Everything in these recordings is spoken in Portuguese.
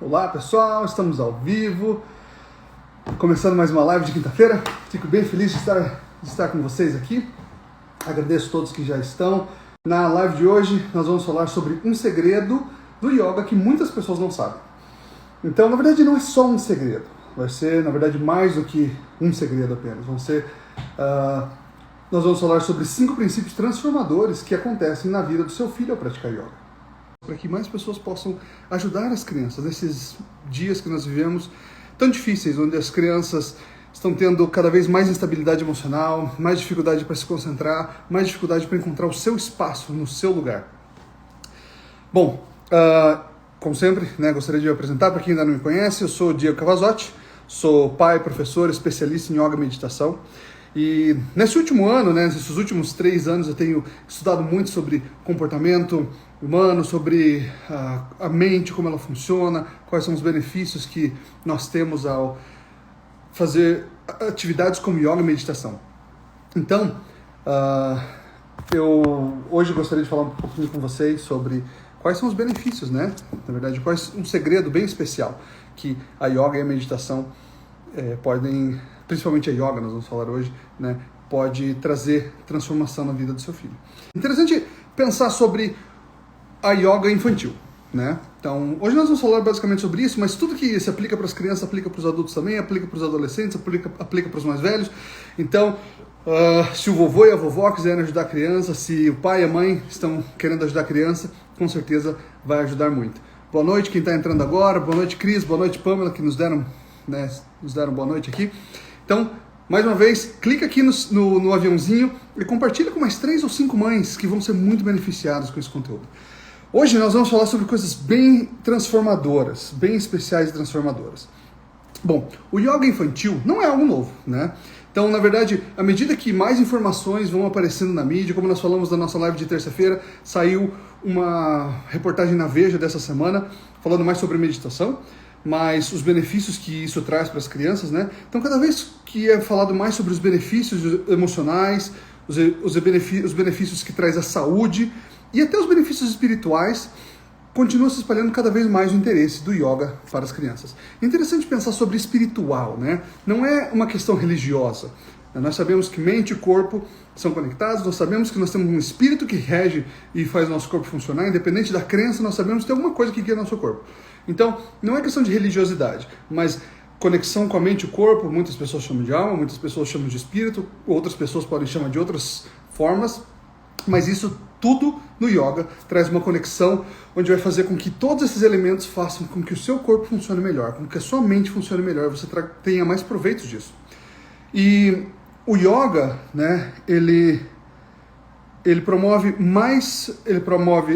Olá pessoal, estamos ao vivo, começando mais uma live de quinta-feira. Fico bem feliz de estar com vocês aqui. Agradeço a todos que já estão. Na live de hoje nós vamos falar sobre um segredo do yoga que muitas pessoas não sabem. Então, na verdade, não é só um segredo. Vai ser, na verdade, mais do que um segredo apenas. Nós vamos falar sobre 5 princípios transformadores que acontecem na vida do seu filho ao praticar yoga, para que mais pessoas possam ajudar as crianças nesses dias que nós vivemos tão difíceis, onde as crianças estão tendo cada vez mais instabilidade emocional, mais dificuldade para se concentrar, mais dificuldade para encontrar o seu espaço no seu lugar. Bom, como sempre, gostaria de me apresentar para quem ainda não me conhece. Eu sou o Diego Cavazotti, sou pai, professor, especialista em yoga e meditação. E nesse último ano, nesses últimos 3 anos, eu tenho estudado muito sobre comportamento humano, sobre a mente, como ela funciona, quais são os benefícios que nós temos ao fazer atividades como yoga e meditação. Então, eu hoje gostaria de falar um pouquinho com vocês sobre quais são os benefícios, na verdade, um segredo bem especial que a yoga e a meditação podem, principalmente a yoga, nós vamos falar hoje, pode trazer transformação na vida do seu filho. Interessante pensar sobre a yoga infantil, Então, hoje nós vamos falar basicamente sobre isso, mas tudo que se aplica para as crianças, aplica para os adultos também, aplica para os adolescentes, aplica para os mais velhos. Então, se o vovô e a vovó quiserem ajudar a criança, se o pai e a mãe estão querendo ajudar a criança, com certeza vai ajudar muito. Boa noite quem está entrando agora, boa noite Cris, boa noite Pamela, que nos deram boa noite aqui. Então, mais uma vez, clica aqui no aviãozinho e compartilha com mais 3 ou 5 mães que vão ser muito beneficiadas com esse conteúdo. Hoje nós vamos falar sobre coisas bem transformadoras, bem especiais e transformadoras. Bom, o yoga infantil não é algo novo, Então, na verdade, à medida que mais informações vão aparecendo na mídia, como nós falamos na nossa live de terça-feira, saiu uma reportagem na Veja dessa semana falando mais sobre meditação, mas os benefícios que isso traz para as crianças, Então, cada vez que é falado mais sobre os benefícios emocionais, os benefícios que traz a saúde e até os benefícios espirituais, continua se espalhando cada vez mais o interesse do yoga para as crianças. É interessante pensar sobre espiritual, Não é uma questão religiosa. Nós sabemos que mente e corpo são conectados, nós sabemos que nós temos um espírito que rege e faz o nosso corpo funcionar, independente da crença, nós sabemos que tem alguma coisa que guia nosso corpo. Então, não é questão de religiosidade, mas conexão com a mente e o corpo, muitas pessoas chamam de alma, muitas pessoas chamam de espírito, outras pessoas podem chamar de outras formas, mas isso tudo no yoga traz uma conexão onde vai fazer com que todos esses elementos façam com que o seu corpo funcione melhor, com que a sua mente funcione melhor, você tenha mais proveito disso. E o yoga, ele promove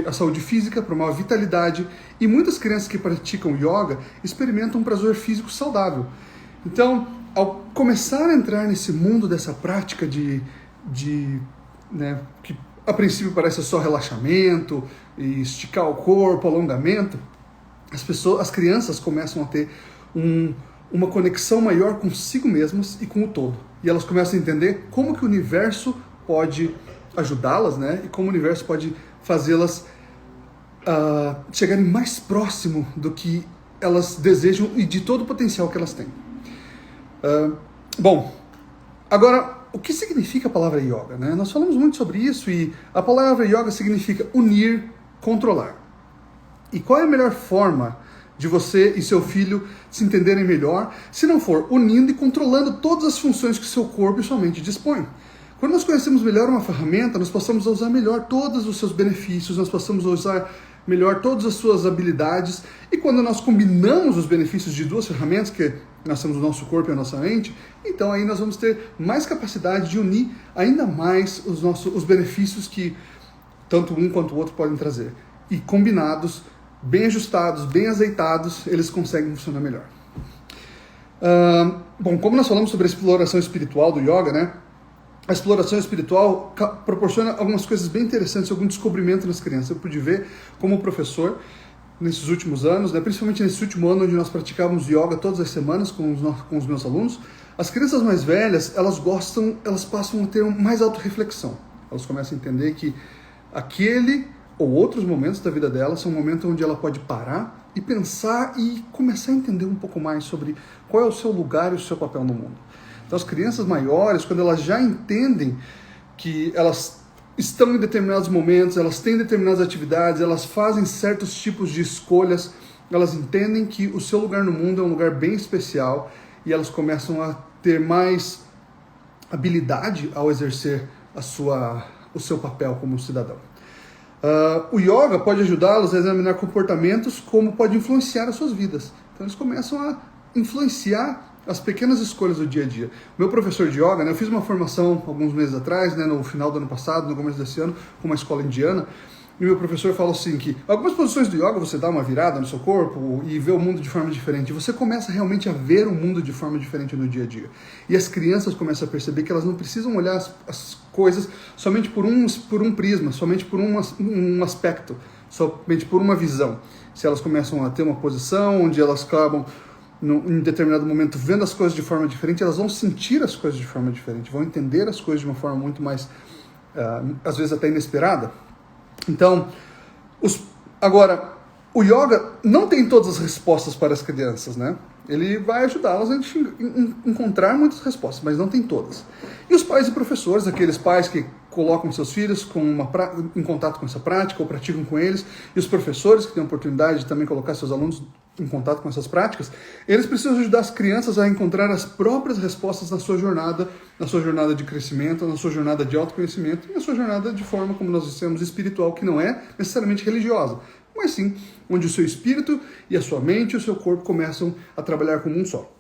a saúde física, promove a vitalidade, e muitas crianças que praticam yoga experimentam um prazer físico saudável. Então, ao começar a entrar nesse mundo dessa prática que a princípio parece só relaxamento, e esticar o corpo, alongamento, as crianças começam a ter uma conexão maior consigo mesmas e com o todo. E elas começam a entender como que o universo pode ajudá-las, e como o universo pode fazê-las chegarem mais próximo do que elas desejam e de todo o potencial que elas têm. Bom, agora, o que significa a palavra yoga? Nós falamos muito sobre isso e a palavra yoga significa unir, controlar. E qual é a melhor forma de você e seu filho se entenderem melhor, se não for unindo e controlando todas as funções que seu corpo e sua mente dispõem? Quando nós conhecemos melhor uma ferramenta, nós passamos a usar melhor todos os seus benefícios, nós passamos a usar melhor todas as suas habilidades, e quando nós combinamos os benefícios de 2 ferramentas, que nós temos o nosso corpo e a nossa mente, então aí nós vamos ter mais capacidade de unir ainda mais os benefícios que tanto um quanto o outro podem trazer. E combinados, bem ajustados, bem azeitados, eles conseguem funcionar melhor. Bom, como nós falamos sobre a exploração espiritual do yoga, a exploração espiritual proporciona algumas coisas bem interessantes, algum descobrimento nas crianças. Eu pude ver como professor nesses últimos anos, principalmente nesse último ano onde nós praticávamos yoga todas as semanas com os meus alunos. As crianças mais velhas, elas passam a ter mais autorreflexão. Elas começam a entender que aquele ou outros momentos da vida dela são um momento onde ela pode parar e pensar e começar a entender um pouco mais sobre qual é o seu lugar e o seu papel no mundo. Então as crianças maiores, quando elas já entendem que elas estão em determinados momentos, elas têm determinadas atividades, elas fazem certos tipos de escolhas, elas entendem que o seu lugar no mundo é um lugar bem especial e elas começam a ter mais habilidade ao exercer o seu papel como cidadão. O yoga pode ajudá-los a examinar comportamentos como pode influenciar as suas vidas. Então eles começam a influenciar as pequenas escolhas do dia a dia. Meu professor de yoga, né, eu fiz uma formação alguns meses atrás, né, no final do ano passado, no começo desse ano, com uma escola indiana, e meu professor falou assim que algumas posições do yoga você dá uma virada no seu corpo e vê o mundo de forma diferente. E você começa realmente a ver o mundo de forma diferente no dia a dia. E as crianças começam a perceber que elas não precisam olhar as coisas somente por um prisma, somente por um aspecto, somente por uma visão. Se elas começam a ter uma posição onde elas acabam em determinado momento vendo as coisas de forma diferente, elas vão sentir as coisas de forma diferente, vão entender as coisas de uma forma muito mais, às vezes até inesperada. Então, agora, o yoga não tem todas as respostas para as crianças, né? Ele vai ajudá-las a encontrar muitas respostas, mas não tem todas. E os pais e professores, aqueles pais que colocam seus filhos em contato com essa prática ou praticam com eles, e os professores que têm a oportunidade de também colocar seus alunos em contato com essas práticas, eles precisam ajudar as crianças a encontrar as próprias respostas na sua jornada de crescimento, na sua jornada de autoconhecimento e na sua jornada de forma, como nós dissemos, espiritual, que não é necessariamente religiosa, mas sim onde o seu espírito e a sua mente e o seu corpo começam a trabalhar como um só.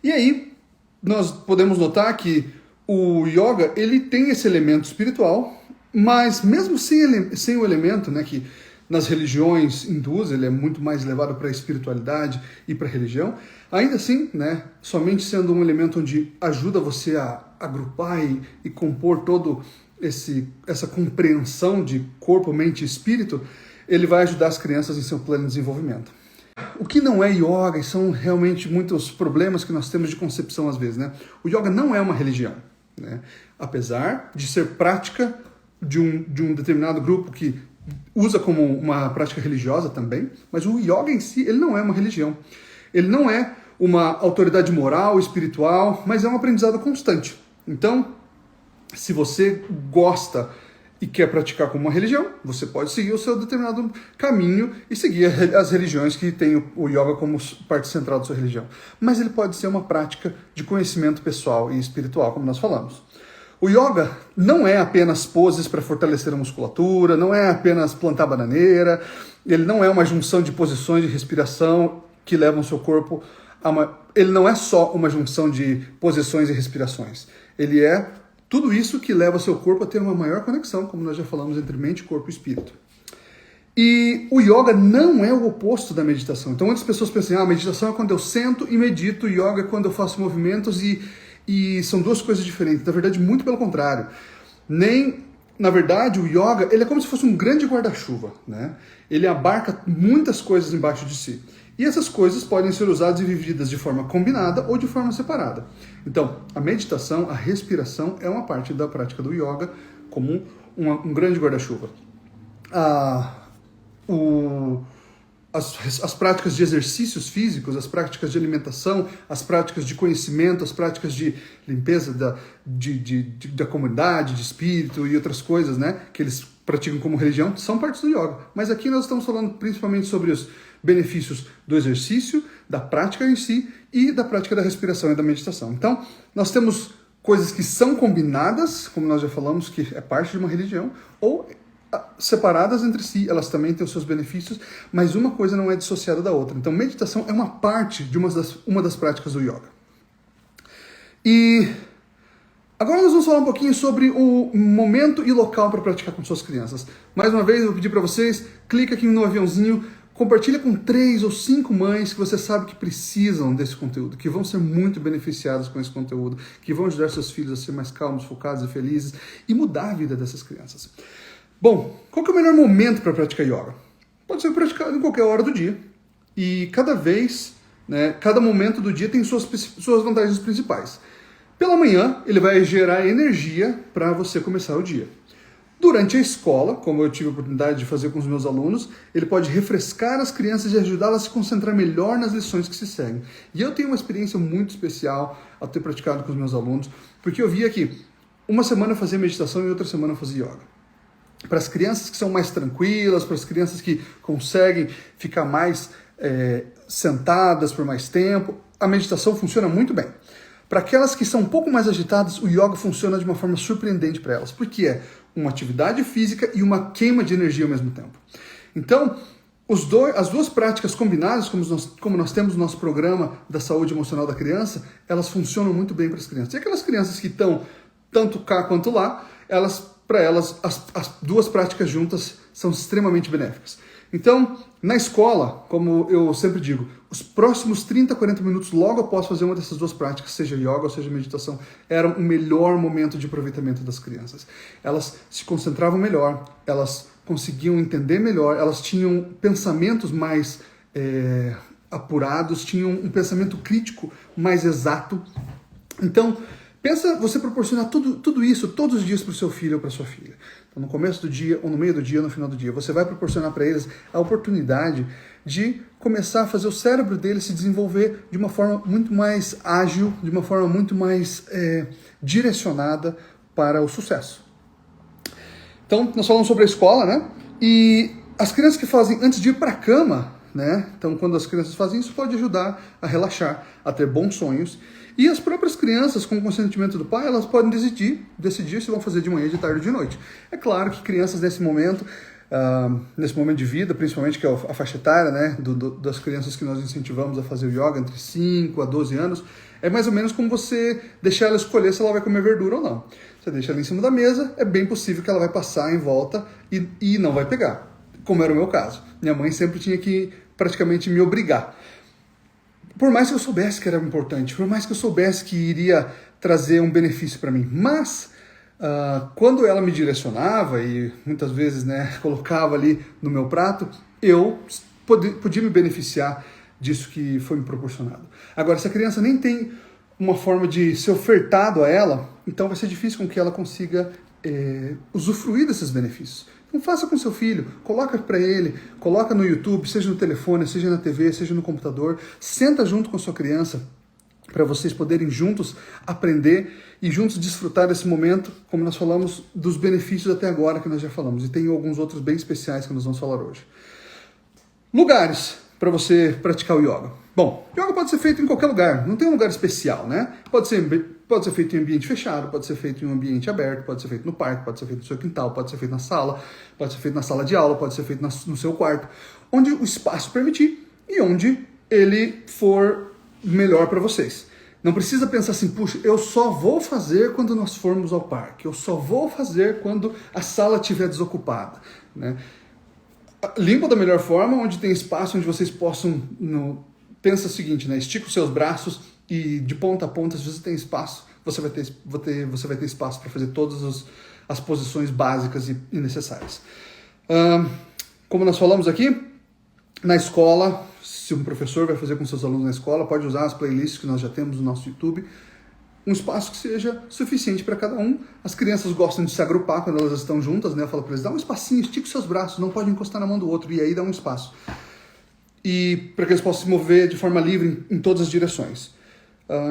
E aí, nós podemos notar que o yoga, ele tem esse elemento espiritual, mas mesmo sem o elemento, né, que nas religiões hindus ele é muito mais levado para a espiritualidade e para a religião, ainda assim, né, somente sendo um elemento onde ajuda você a agrupar e compor todo essa compreensão de corpo, mente e espírito, ele vai ajudar as crianças em seu plano de desenvolvimento. O que não é yoga, e são realmente muitos problemas que nós temos de concepção às vezes, né? O yoga não é uma religião, né? Apesar de ser prática de um determinado grupo que usa como uma prática religiosa também, mas o yoga em si, ele não é uma religião. Ele não é uma autoridade moral, espiritual, mas é um aprendizado constante. Então, se você gosta e quer praticar como uma religião, você pode seguir o seu determinado caminho e seguir as religiões que têm o yoga como parte central da sua religião. Mas ele pode ser uma prática de conhecimento pessoal e espiritual, como nós falamos. O yoga não é apenas poses para fortalecer a musculatura, não é apenas plantar bananeira, ele não é uma junção de posições de respiração que levam o seu corpo a ele não é só uma junção de posições e respirações. Ele é tudo isso que leva o seu corpo a ter uma maior conexão, como nós já falamos, entre mente, corpo e espírito. E o yoga não é o oposto da meditação. Então muitas pessoas pensam, a meditação é quando eu sento e medito, yoga é quando eu faço movimentos e são duas coisas diferentes. Na verdade, muito pelo contrário. Na verdade, o yoga ele é como se fosse um grande guarda-chuva, né? Ele abarca muitas coisas embaixo de si. E essas coisas podem ser usadas e vividas de forma combinada ou de forma separada. Então, a meditação, a respiração é uma parte da prática do yoga como um grande guarda-chuva. As práticas de exercícios físicos, as práticas de alimentação, as práticas de conhecimento, as práticas de limpeza da comunidade, de espírito e outras coisas, né, que eles praticam como religião, são partes do yoga. Mas aqui nós estamos falando principalmente sobre os benefícios do exercício, da prática em si e da prática da respiração e da meditação. Então, nós temos coisas que são combinadas, como nós já falamos, que é parte de uma religião, ou separadas entre si, elas também têm os seus benefícios, mas uma coisa não é dissociada da outra. Então, meditação é uma parte de uma das práticas do yoga. E agora nós vamos falar um pouquinho sobre o momento e local para praticar com suas crianças. Mais uma vez, eu vou pedir para vocês, clica aqui no aviãozinho, compartilha com 3 ou 5 mães que você sabe que precisam desse conteúdo, que vão ser muito beneficiadas com esse conteúdo, que vão ajudar seus filhos a ser mais calmos, focados e felizes e mudar a vida dessas crianças. Bom, qual que é o melhor momento para praticar yoga? Pode ser praticado em qualquer hora do dia. E cada vez, né, cada momento do dia tem suas vantagens principais. Pela manhã, ele vai gerar energia para você começar o dia. Durante a escola, como eu tive a oportunidade de fazer com os meus alunos, ele pode refrescar as crianças e ajudá-las a se concentrar melhor nas lições que se seguem. E eu tenho uma experiência muito especial ao ter praticado com os meus alunos, porque eu via que uma semana eu fazia meditação e outra semana eu fazia yoga. Para as crianças que são mais tranquilas, para as crianças que conseguem ficar mais sentadas por mais tempo, a meditação funciona muito bem. Para aquelas que são um pouco mais agitadas, o yoga funciona de uma forma surpreendente para elas, porque é uma atividade física e uma queima de energia ao mesmo tempo. Então, as duas práticas combinadas, como nós temos no nosso programa da saúde emocional da criança, elas funcionam muito bem para as crianças. E aquelas crianças que estão tanto cá quanto lá, para elas, as duas práticas juntas são extremamente benéficas. Então, na escola, como eu sempre digo, os próximos 30, 40 minutos logo após fazer uma dessas duas práticas, seja yoga ou seja meditação, eram o melhor momento de aproveitamento das crianças. Elas se concentravam melhor, elas conseguiam entender melhor, elas tinham pensamentos mais apurados, tinham um pensamento crítico mais exato. Então, pensa você proporcionar tudo isso todos os dias para o seu filho ou para sua filha. Então, no começo do dia, ou no meio do dia, ou no final do dia, você vai proporcionar para eles a oportunidade de começar a fazer o cérebro deles se desenvolver de uma forma muito mais ágil, de uma forma muito mais direcionada para o sucesso. Então, nós falamos sobre a escola, né? E as crianças que fazem antes de ir para a cama, né? Então, quando as crianças fazem isso, pode ajudar a relaxar, a ter bons sonhos. E as próprias crianças, com o consentimento do pai, elas podem decidir se vão fazer de manhã, de tarde ou de noite. É claro que crianças nesse momento de vida, principalmente que é a faixa etária, né, das crianças que nós incentivamos a fazer o yoga entre 5 a 12 anos, é mais ou menos como você deixar ela escolher se ela vai comer verdura ou não. Você deixa ela em cima da mesa, é bem possível que ela vai passar em volta e não vai pegar, como era o meu caso. Minha mãe sempre tinha que praticamente me obrigar. Por mais que eu soubesse que era importante, por mais que eu soubesse que iria trazer um benefício para mim, mas quando ela me direcionava e muitas vezes, né, colocava ali no meu prato, eu podia me beneficiar disso que foi me proporcionado. Agora, se a criança nem tem uma forma de ser ofertado a ela, então vai ser difícil com que ela consiga usufruir desses benefícios. Então faça com seu filho, coloca para ele, coloca no YouTube, seja no telefone, seja na TV, seja no computador, senta junto com a sua criança para vocês poderem juntos aprender e juntos desfrutar desse momento, como nós falamos dos benefícios até agora que nós já falamos, e tem alguns outros bem especiais que nós vamos falar hoje. Lugares para você praticar o yoga. Bom, yoga pode ser feito em qualquer lugar, não tem um lugar especial, né? Pode ser feito em ambiente fechado, pode ser feito em um ambiente aberto, pode ser feito no parque, pode ser feito no seu quintal, pode ser feito na sala, pode ser feito na sala de aula, pode ser feito no seu quarto, onde o espaço permitir e onde ele for melhor para vocês. Não precisa pensar assim, puxa, eu só vou fazer quando nós formos ao parque, eu só vou fazer quando a sala estiver desocupada, né? Limpa da melhor forma, onde tem espaço, onde vocês possam... Pensa o seguinte, né? Estica os seus braços e de ponta a ponta, se você tem espaço, você vai ter espaço para fazer todas as posições básicas e necessárias. Como nós falamos aqui, na escola, se um professor vai fazer com seus alunos na escola, pode usar as playlists que nós já temos no nosso YouTube, um espaço que seja suficiente para cada um. As crianças gostam de se agrupar quando elas estão juntas, né? Eu falo para eles, dá um espacinho, estica os seus braços, não pode encostar na mão do outro, e aí dá um espaço. E para que eles possam se mover de forma livre em todas as direções.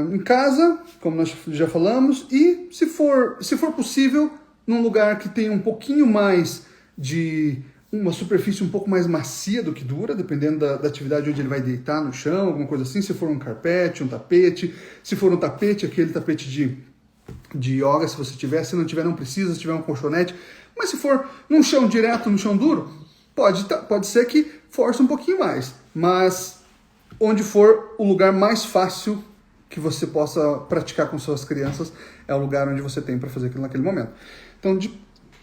Em casa, como nós já falamos, e se for possível, num lugar que tenha um pouquinho mais de uma superfície um pouco mais macia do que dura, dependendo da atividade onde ele vai deitar no chão, alguma coisa assim, se for um carpete, um tapete, se for um tapete, aquele tapete de yoga, se você tiver, se não tiver não precisa, se tiver um colchonete, mas se for num chão direto, no chão duro, pode ser que force um pouquinho mais, mas onde for o lugar mais fácil que você possa praticar com suas crianças, é o lugar onde você tem para fazer aquilo naquele momento. Então,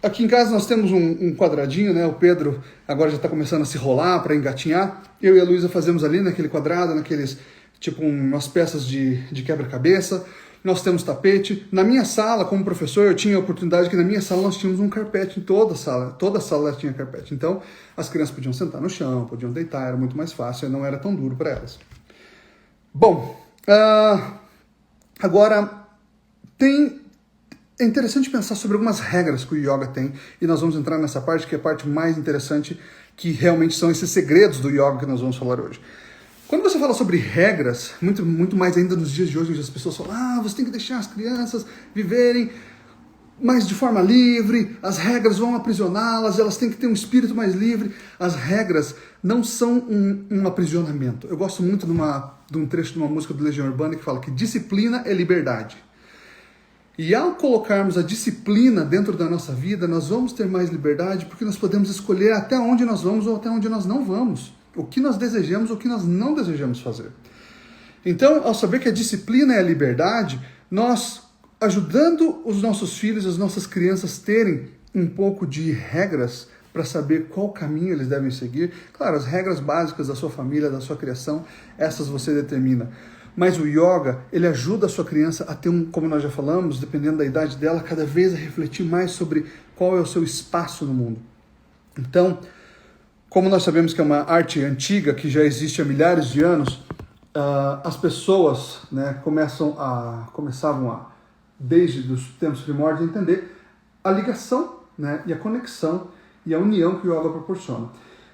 aqui em casa nós temos um quadradinho, né? O Pedro agora já está começando a se rolar para engatinhar. Eu e a Luísa fazemos ali naquele quadrado, naqueles, tipo umas peças de quebra-cabeça. Nós temos tapete. Na minha sala, como professor, eu tinha a oportunidade que na minha sala nós tínhamos um carpete em toda a sala. Toda a sala tinha carpete. Então, as crianças podiam sentar no chão, podiam deitar, era muito mais fácil, não era tão duro para elas. Bom, agora tem é interessante pensar sobre algumas regras que o yoga tem, e nós vamos entrar nessa parte, que é a parte mais interessante, que realmente são esses segredos do yoga que nós vamos falar hoje. Quando você fala sobre regras, muito mais ainda nos dias de hoje, onde as pessoas falam, você tem que deixar as crianças viverem mais de forma livre, as regras vão aprisioná-las, elas têm que ter um espírito mais livre. As regras não são um aprisionamento. Eu gosto muito de um trecho de uma música do Legião Urbana que fala que disciplina é liberdade. E ao colocarmos a disciplina dentro da nossa vida, nós vamos ter mais liberdade, porque nós podemos escolher até onde nós vamos ou até onde nós não vamos. O que nós desejamos ou o que nós não desejamos fazer. Então, ao saber que a disciplina é a liberdade, nós, ajudando os nossos filhos, as nossas crianças terem um pouco de regras para saber qual caminho eles devem seguir. Claro, as regras básicas da sua família, da sua criação, essas você determina. Mas o yoga, ele ajuda a sua criança a ter como nós já falamos, dependendo da idade dela, cada vez a refletir mais sobre qual é o seu espaço no mundo. Então, como nós sabemos que é uma arte antiga, que já existe há milhares de anos, as pessoas, né, começavam desde os tempos primórdios, a entender a ligação, né, e a conexão e a união que o yoga proporciona.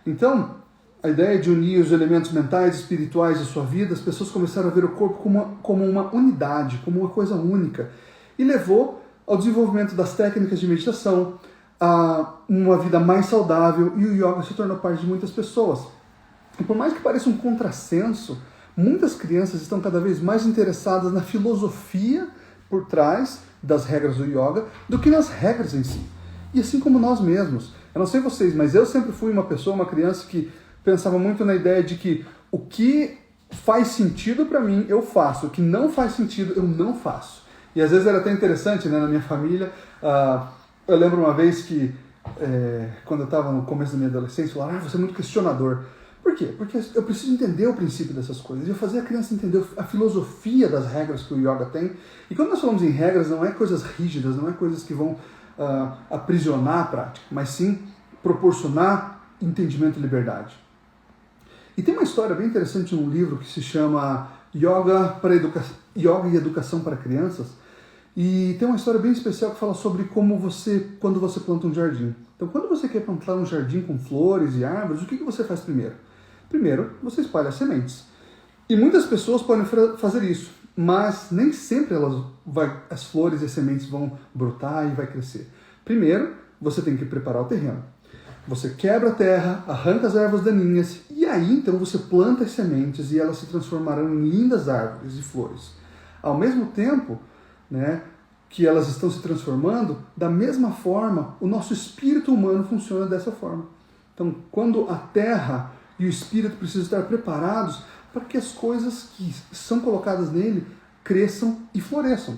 Então, a ideia de unir os elementos mentais e espirituais da sua vida, as pessoas começaram a ver o corpo como uma unidade, como uma coisa única. E levou ao desenvolvimento das técnicas de meditação, a uma vida mais saudável, e o yoga se tornou parte de muitas pessoas. E por mais que pareça um contrassenso, muitas crianças estão cada vez mais interessadas na filosofia por trás das regras do yoga do que nas regras em si. E assim como nós mesmos. Eu não sei vocês, mas eu sempre fui uma criança que pensava muito na ideia de que o que faz sentido para mim, eu faço. O que não faz sentido, eu não faço. E às vezes era até interessante, né, na minha família. Eu lembro uma vez que, quando eu estava no começo da minha adolescência, falaram, você é muito questionador. Por quê? Porque eu preciso entender o princípio dessas coisas. Eu fazia a criança entender a filosofia das regras que o yoga tem. E quando nós falamos em regras, não é coisas rígidas, não é coisas que vão aprisionar a prática, mas sim proporcionar entendimento e liberdade. E tem uma história bem interessante num livro que se chama Yoga e Educação para Crianças. E tem uma história bem especial que fala sobre quando você planta um jardim. Então, quando você quer plantar um jardim com flores e árvores, o que você faz primeiro? Primeiro, você espalha as sementes. E muitas pessoas podem fazer isso, mas nem sempre as flores e as sementes vão brotar e vai crescer. Primeiro, você tem que preparar o terreno. Você quebra a terra, arranca as ervas daninhas e aí então você planta as sementes e elas se transformarão em lindas árvores e flores. Ao mesmo tempo, né, que elas estão se transformando, da mesma forma, o nosso espírito humano funciona dessa forma. Então, quando a terra e o espírito precisam estar preparados para que as coisas que são colocadas nele cresçam e floresçam.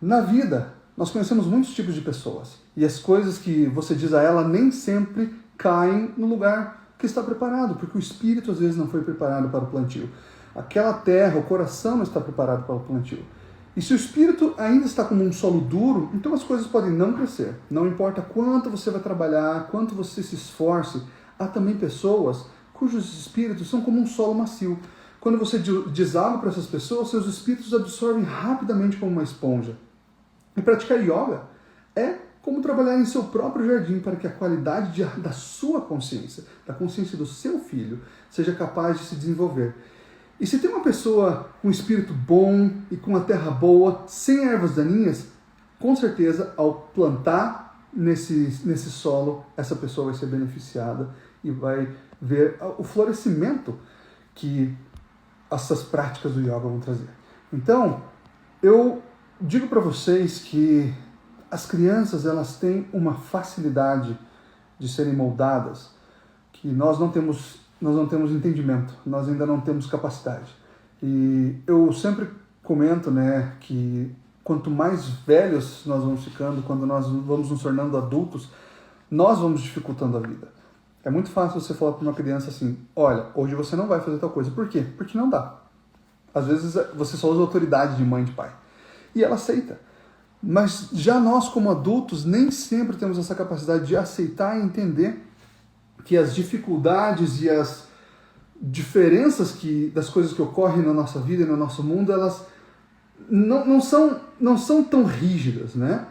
Na vida, nós conhecemos muitos tipos de pessoas. E as coisas que você diz a ela nem sempre caem no lugar que está preparado, porque o espírito às vezes não foi preparado para o plantio. Aquela terra, o coração não está preparado para o plantio. E se o espírito ainda está como um solo duro, então as coisas podem não crescer. Não importa quanto você vai trabalhar, quanto você se esforce, há também pessoas cujos espíritos são como um solo macio. Quando você diz algo para essas pessoas, seus espíritos absorvem rapidamente como uma esponja. E praticar yoga é como trabalhar em seu próprio jardim para que a qualidade da sua consciência, da consciência do seu filho, seja capaz de se desenvolver. E se tem uma pessoa com um espírito bom e com uma terra boa, sem ervas daninhas, com certeza, ao plantar nesse solo, essa pessoa vai ser beneficiada e vai ver o florescimento que essas práticas do yoga vão trazer. Então, eu digo para vocês que as crianças, elas têm uma facilidade de serem moldadas que nós não temos entendimento, nós ainda não temos capacidade. E eu sempre comento, né, que quanto mais velhos nós vamos ficando, quando nós vamos nos tornando adultos, nós vamos dificultando a vida. É muito fácil você falar para uma criança assim, olha, hoje você não vai fazer tal coisa. Por quê? Porque não dá. Às vezes você só usa a autoridade de mãe e de pai. E ela aceita. Mas já nós, como adultos, nem sempre temos essa capacidade de aceitar e entender que as dificuldades e as diferenças das coisas que ocorrem na nossa vida e no nosso mundo, elas não são tão rígidas, né?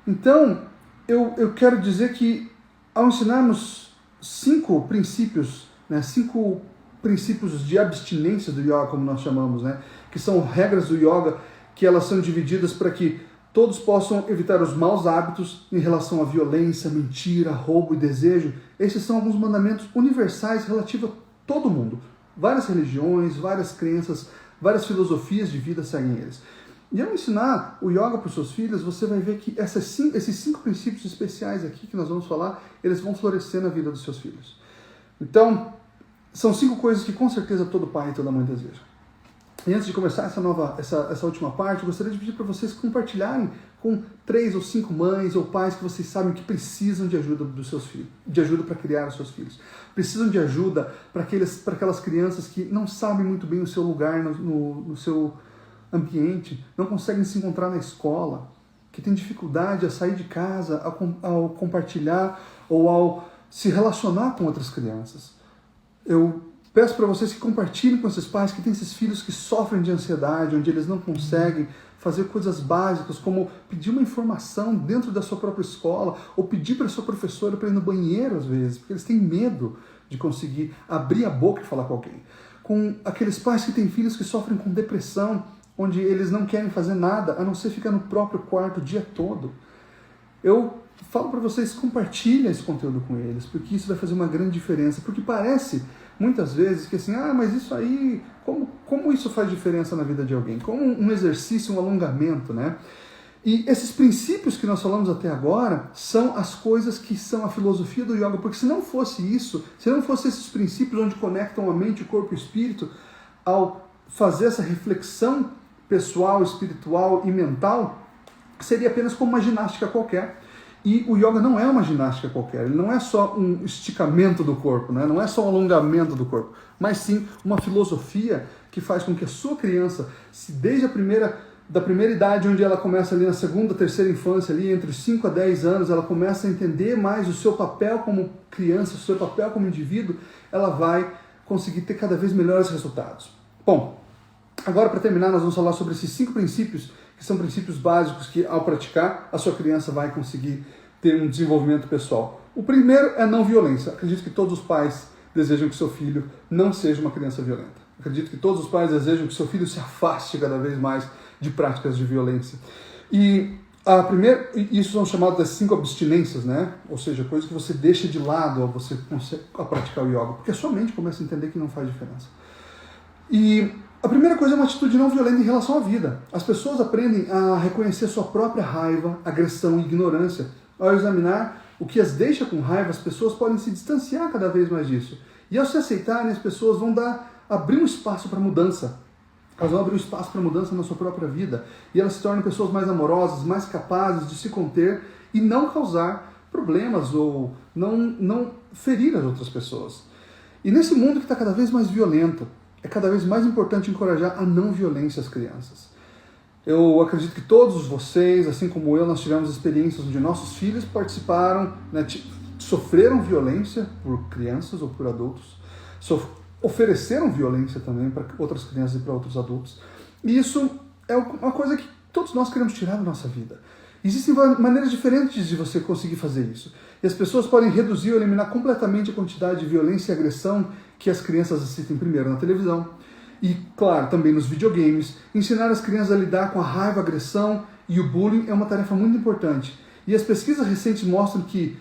Então, eu quero dizer que ao ensinarmos 5 princípios, né, 5 princípios de abstinência do yoga, como nós chamamos, né, que são regras do yoga, que elas são divididas para que todos possam evitar os maus hábitos em relação à violência, mentira, roubo e desejo. Esses são alguns mandamentos universais relativos a todo mundo. Várias religiões, várias crenças, várias filosofias de vida seguem eles. E ao ensinar o yoga para os seus filhos, você vai ver que esses 5 princípios especiais aqui que nós vamos falar, eles vão florescer na vida dos seus filhos. Então, são 5 coisas que com certeza todo pai e toda mãe desejam. E antes de começar essa última parte, eu gostaria de pedir para vocês compartilharem com 3 ou 5 mães ou pais que vocês sabem que precisam de ajuda dos seus filhos, de ajuda para criar os seus filhos. Precisam de ajuda para aquelas crianças que não sabem muito bem o seu lugar no seu ambiente, não conseguem se encontrar na escola, que têm dificuldade a sair de casa, ao compartilhar ou ao se relacionar com outras crianças. Eu peço para vocês que compartilhem com esses pais que têm esses filhos que sofrem de ansiedade, onde eles não conseguem fazer coisas básicas, como pedir uma informação dentro da sua própria escola, ou pedir para a sua professora para ir no banheiro às vezes, porque eles têm medo de conseguir abrir a boca e falar com alguém. Com aqueles pais que têm filhos que sofrem com depressão, onde eles não querem fazer nada, a não ser ficar no próprio quarto o dia todo. Eu falo para vocês, compartilhem esse conteúdo com eles, porque isso vai fazer uma grande diferença, porque parece muitas vezes que assim, mas isso aí, como isso faz diferença na vida de alguém? Como um exercício, um alongamento, né? E esses princípios que nós falamos até agora são as coisas que são a filosofia do yoga, porque se não fosse isso, se não fosse esses princípios onde conectam a mente, o corpo e o espírito, ao fazer essa reflexão pessoal, espiritual e mental, seria apenas como uma ginástica qualquer. E o yoga não é uma ginástica qualquer, ele não é só um esticamento do corpo, né? Não é só um alongamento do corpo, mas sim uma filosofia que faz com que a sua criança, desde da primeira idade, onde ela começa ali na segunda, terceira infância, ali entre os 5 a 10 anos, ela começa a entender mais o seu papel como criança, o seu papel como indivíduo, ela vai conseguir ter cada vez melhores resultados. Bom, agora para terminar nós vamos falar sobre esses 5 princípios, que são princípios básicos que ao praticar a sua criança vai conseguir ter um desenvolvimento pessoal. O primeiro é não violência. Acredito que todos os pais desejam que seu filho não seja uma criança violenta. Acredito que todos os pais desejam que seu filho se afaste cada vez mais de práticas de violência. E isso são chamadas das 5 abstinências, né? Ou seja, coisas que você deixa de lado ao você a praticar o yoga, porque a sua mente começa a entender que não faz diferença. E a primeira coisa é uma atitude não violenta em relação à vida. As pessoas aprendem a reconhecer sua própria raiva, agressão e ignorância. Ao examinar o que as deixa com raiva, as pessoas podem se distanciar cada vez mais disso. E ao se aceitarem, as pessoas vão abrir um espaço para mudança. Elas vão abrir um espaço para mudança na sua própria vida. E elas se tornam pessoas mais amorosas, mais capazes de se conter e não causar problemas ou não ferir as outras pessoas. E nesse mundo que está cada vez mais violento, é cada vez mais importante encorajar a não violência às crianças. Eu acredito que todos vocês, assim como eu, nós tivemos experiências onde nossos filhos participaram, né, sofreram violência por crianças ou por adultos, ofereceram violência também para outras crianças e para outros adultos. E isso é uma coisa que todos nós queremos tirar da nossa vida. Existem maneiras diferentes de você conseguir fazer isso. E as pessoas podem reduzir ou eliminar completamente a quantidade de violência e agressão que as crianças assistem primeiro na televisão. E, claro, também nos videogames. Ensinar as crianças a lidar com a raiva, a agressão e o bullying é uma tarefa muito importante. E as pesquisas recentes mostram que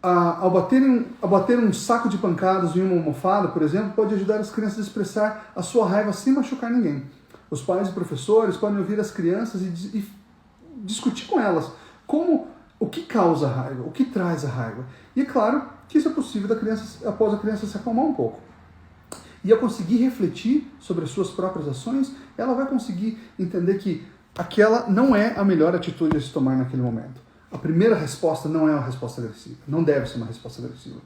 ao bater um saco de pancadas em uma almofada, por exemplo, pode ajudar as crianças a expressar a sua raiva sem machucar ninguém. Os pais e professores podem ouvir as crianças e discutir com elas o que causa a raiva, o que traz a raiva. E é claro que isso é possível após a criança se acalmar um pouco. E ao conseguir refletir sobre as suas próprias ações, ela vai conseguir entender que aquela não é a melhor atitude a se tomar naquele momento. A primeira resposta não é uma resposta agressiva, não deve ser uma resposta agressiva.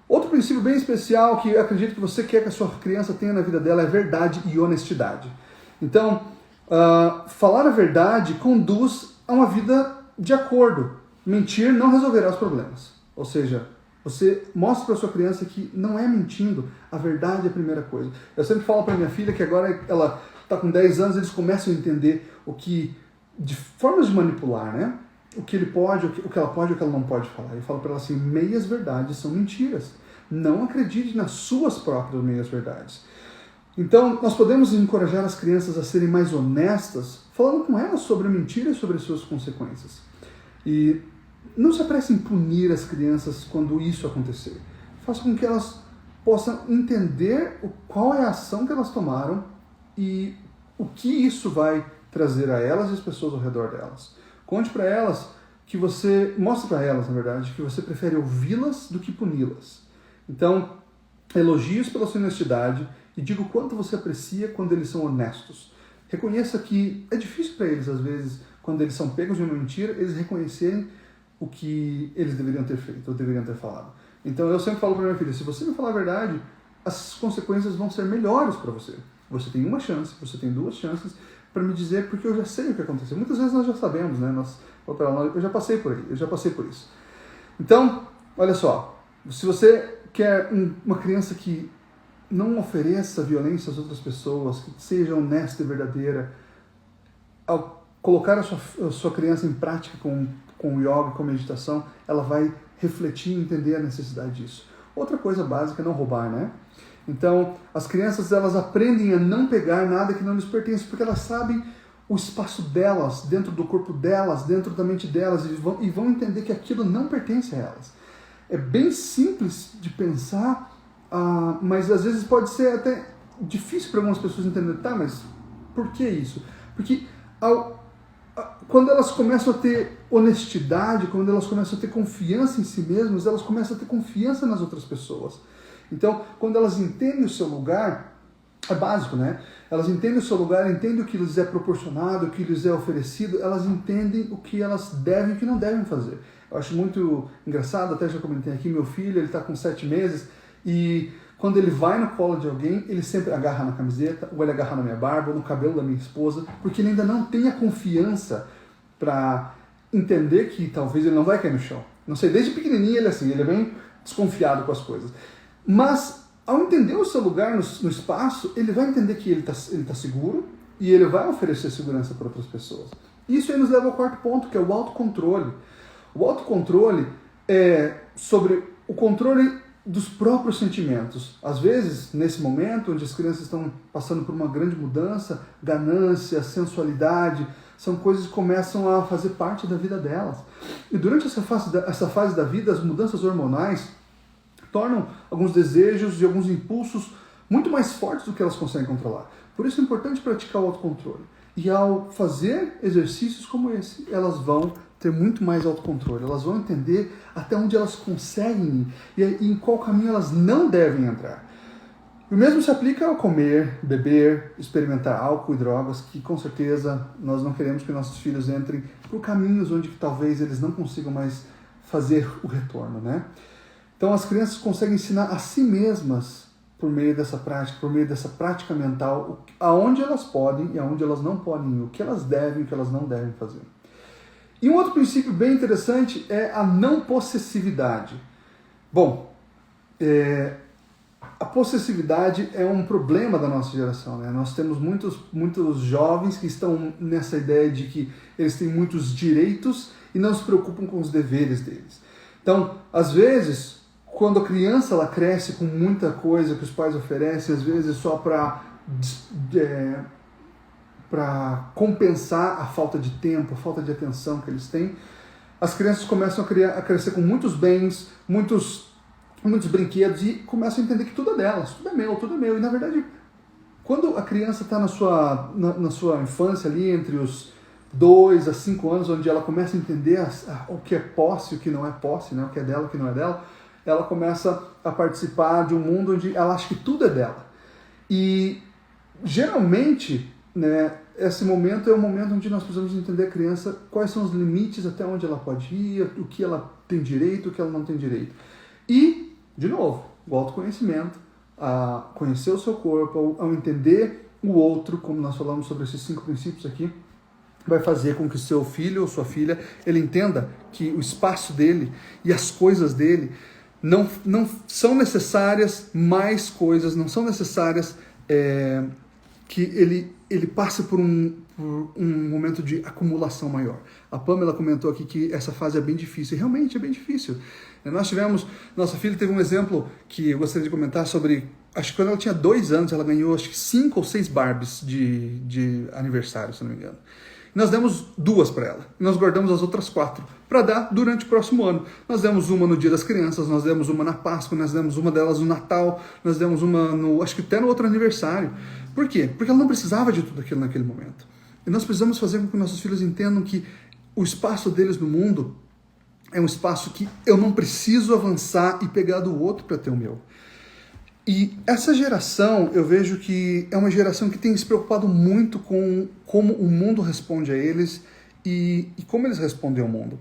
Outro princípio bem especial que eu acredito que você quer que a sua criança tenha na vida dela é verdade e honestidade. Então, falar a verdade conduz a uma vida de acordo. Mentir não resolverá os problemas. Ou seja, você mostra para sua criança que não é mentindo, a verdade é a primeira coisa. Eu sempre falo para minha filha que agora ela está com 10 anos, eles começam a entender de formas de manipular, né? o que ele pode, o que ela pode, o que ela não pode falar. Eu falo para ela assim, meias verdades são mentiras. Não acredite nas suas próprias meias verdades. Então, nós podemos encorajar as crianças a serem mais honestas, falando com elas sobre a mentira e sobre as suas consequências. E não se apresse em punir as crianças quando isso acontecer. Faça com que elas possam entender qual é a ação que elas tomaram e o que isso vai trazer a elas e as pessoas ao redor delas. Conte para elas que você, mostre para elas, na verdade, que você prefere ouvi-las do que puni-las. Então, elogios pela sua honestidade e diga o quanto você aprecia quando eles são honestos. Reconheça que é difícil para eles, às vezes, quando eles são pegos de uma mentira, eles reconhecerem o que eles deveriam ter feito ou deveriam ter falado. Então, eu sempre falo para minha filha, se você me falar a verdade, as consequências vão ser melhores para você. Você tem uma chance, você tem duas chances para me dizer, porque eu já sei o que aconteceu. Muitas vezes nós já sabemos, né? Eu já passei por aí, eu já passei por isso. Então, olha só, se você quer uma criança que não ofereça violência às outras pessoas, que seja honesta e verdadeira, ao colocar a sua criança em prática com o yoga, com a meditação, ela vai refletir e entender a necessidade disso. Outra coisa básica é não roubar, né? Então, as crianças, elas aprendem a não pegar nada que não lhes pertence, porque elas sabem o espaço delas, dentro do corpo delas, dentro da mente delas, e vão entender que aquilo não pertence a elas. É bem simples de pensar, mas às vezes pode ser até difícil para algumas pessoas entenderem, tá, mas por que isso? Porque quando elas começam a ter honestidade, quando elas começam a ter confiança em si mesmas, elas começam a ter confiança nas outras pessoas. Então, quando elas entendem o seu lugar, é básico, né? Elas entendem o seu lugar, entendem o que lhes é proporcionado, o que lhes é oferecido, elas entendem o que elas devem e o que não devem fazer. Eu acho muito engraçado, até já comentei aqui, meu filho, ele está com 7 meses e quando ele vai no colo de alguém, ele sempre agarra na camiseta, ou ele agarra na minha barba, ou no cabelo da minha esposa, porque ele ainda não tem a confiança para entender que talvez ele não vai cair no chão. Não sei, desde pequenininho ele é assim, ele é bem desconfiado com as coisas. Mas, ao entender o seu lugar no espaço, ele vai entender que ele tá seguro e ele vai oferecer segurança para outras pessoas. Isso aí nos leva ao quarto ponto, que é o autocontrole. O autocontrole é sobre o controle dos próprios sentimentos. Às vezes, nesse momento, onde as crianças estão passando por uma grande mudança, ganância, sensualidade, são coisas que começam a fazer parte da vida delas. E durante essa fase da vida, as mudanças hormonais tornam alguns desejos e alguns impulsos muito mais fortes do que elas conseguem controlar. Por isso é importante praticar o autocontrole. E ao fazer exercícios como esse, elas vão ter muito mais autocontrole. Elas vão entender até onde elas conseguem ir e em qual caminho elas não devem entrar. O mesmo se aplica ao comer, beber, experimentar álcool e drogas, que com certeza nós não queremos que nossos filhos entrem por caminhos onde talvez eles não consigam mais fazer o retorno, né? Então as crianças conseguem ensinar a si mesmas, por meio dessa prática mental, aonde elas podem e aonde elas não podem ir, o que elas devem e o que elas não devem fazer. E um outro princípio bem interessante é a não possessividade. Bom, a possessividade é um problema da nossa geração, né? Nós temos muitos jovens que estão nessa ideia de que eles têm muitos direitos e não se preocupam com os deveres deles. Então, às vezes, quando a criança ela cresce com muita coisa que os pais oferecem, às vezes só para compensar a falta de tempo, a falta de atenção que eles têm, as crianças começam a crescer com muitos bens, muitos brinquedos e começam a entender que tudo é delas, tudo é meu. E na verdade, quando a criança está na sua infância ali, entre os 2 a 5 anos, onde ela começa a entender o que é posse e o que não é posse, né? O que é dela e o que não é dela, ela começa a participar de um mundo onde ela acha que tudo é dela. E geralmente, né, esse momento é o momento onde nós precisamos entender a criança quais são os limites, até onde ela pode ir, o que ela tem direito, o que ela não tem direito. E, de novo, o autoconhecimento, a conhecer o seu corpo, ao entender o outro, como nós falamos sobre esses 5 princípios aqui, vai fazer com que seu filho ou sua filha, ele entenda que o espaço dele e as coisas dele não são necessárias mais coisas, não são necessárias que ele ele passe por um momento de acumulação maior. A Pamela comentou aqui que essa fase é bem difícil, e realmente é bem difícil. Nossa filha teve um exemplo que eu gostaria de comentar sobre, acho que quando ela tinha 2 anos, ela ganhou acho que 5 ou 6 Barbies de aniversário, se não me engano. Nós demos 2 para ela, e nós guardamos as outras 4 para dar durante o próximo ano. Nós demos uma no Dia das Crianças, nós demos uma na Páscoa, nós demos uma delas no Natal, nós demos uma acho que até no outro aniversário. Por quê? Porque ela não precisava de tudo aquilo naquele momento. E nós precisamos fazer com que nossos filhos entendam que o espaço deles no mundo é um espaço que eu não preciso avançar e pegar do outro para ter o meu. E essa geração, eu vejo que é uma geração que tem se preocupado muito com como o mundo responde a eles e como eles respondem ao mundo.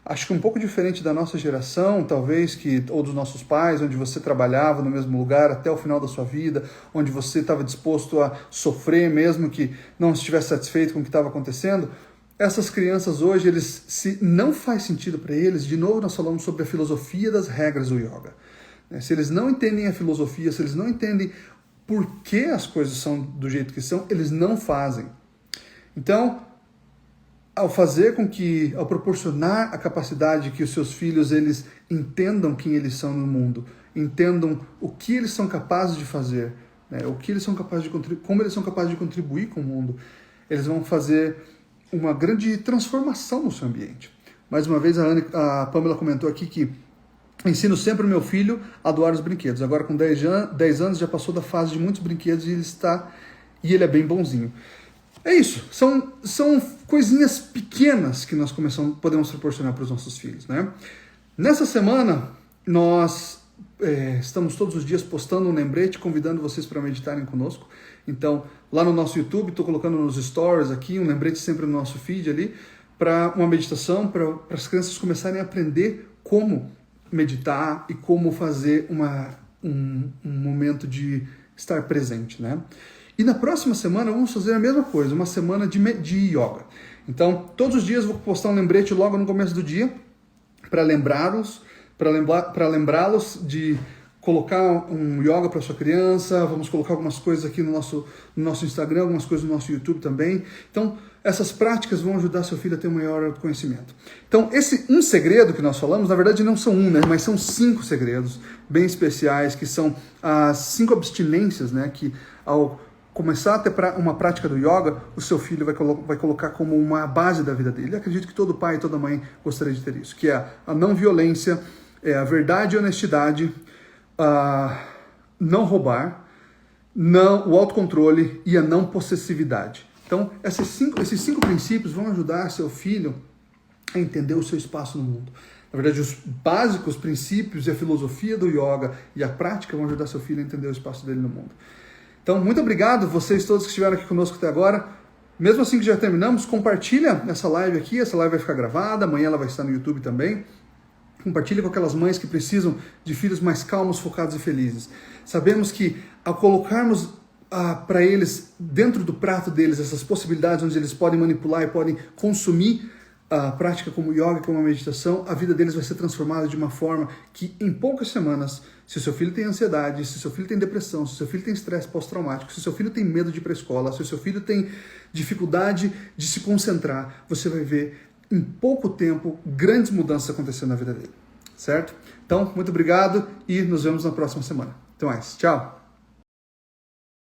Acho que um pouco diferente da nossa geração, talvez, ou dos nossos pais, onde você trabalhava no mesmo lugar até o final da sua vida, onde você estava disposto a sofrer mesmo que não estivesse satisfeito com o que estava acontecendo. Essas crianças hoje, se não faz sentido para eles, de novo nós falamos sobre a filosofia das regras do yoga. Se eles não entendem a filosofia, se eles não entendem por que as coisas são do jeito que são, eles não fazem. Então, ao proporcionar a capacidade que os seus filhos eles entendam quem eles são no mundo, entendam o que eles são capazes de fazer, né, o que eles são capazes de como eles são capazes de contribuir com o mundo, eles vão fazer uma grande transformação no seu ambiente. Mais uma vez, a Pamela comentou aqui que ensino sempre o meu filho a doar os brinquedos. Agora, com 10 anos, já passou da fase de muitos brinquedos e ele é bem bonzinho. É isso. São coisinhas pequenas que nós podemos proporcionar para os nossos filhos, né? Nessa semana, nós estamos todos os dias postando um lembrete, convidando vocês para meditarem conosco. Então, lá no nosso YouTube, estou colocando nos stories aqui, um lembrete sempre no nosso feed ali, para uma meditação, para as crianças começarem a aprender como meditar e como fazer um momento de estar presente, né? E na próxima semana vamos fazer a mesma coisa, uma semana de yoga. Então, todos os dias vou postar um lembrete logo no começo do dia para lembrá-los de colocar um yoga para sua criança. Vamos colocar algumas coisas aqui no nosso Instagram, algumas coisas no nosso YouTube também. Então, essas práticas vão ajudar seu filho a ter um maior autoconhecimento. Então, esse um segredo que nós falamos, na verdade não são né, mas são 5 segredos bem especiais, que são as 5 abstinências, né, que ao começar a ter uma prática do yoga, o seu filho vai colocar como uma base da vida dele. Eu acredito que todo pai e toda mãe gostaria de ter isso, que é a não violência, a verdade e honestidade, não roubar, o autocontrole e a não possessividade. Então, esses cinco princípios vão ajudar seu filho a entender o seu espaço no mundo. Na verdade, os básicos princípios e a filosofia do yoga e a prática vão ajudar seu filho a entender o espaço dele no mundo. Então, muito obrigado vocês todos que estiveram aqui conosco até agora. Mesmo assim que já terminamos, compartilha essa live aqui. Essa live vai ficar gravada, amanhã ela vai estar no YouTube também. Compartilha com aquelas mães que precisam de filhos mais calmos, focados e felizes. Sabemos que ao colocarmos para eles, dentro do prato deles, essas possibilidades onde eles podem manipular e podem consumir a prática como yoga, como a meditação, a vida deles vai ser transformada de uma forma que em poucas semanas, se o seu filho tem ansiedade, se o seu filho tem depressão, se o seu filho tem estresse pós-traumático, se o seu filho tem medo de ir para a escola, se o seu filho tem dificuldade de se concentrar, você vai ver em pouco tempo grandes mudanças acontecendo na vida dele, certo? Então, muito obrigado e nos vemos na próxima semana. Até mais. Tchau!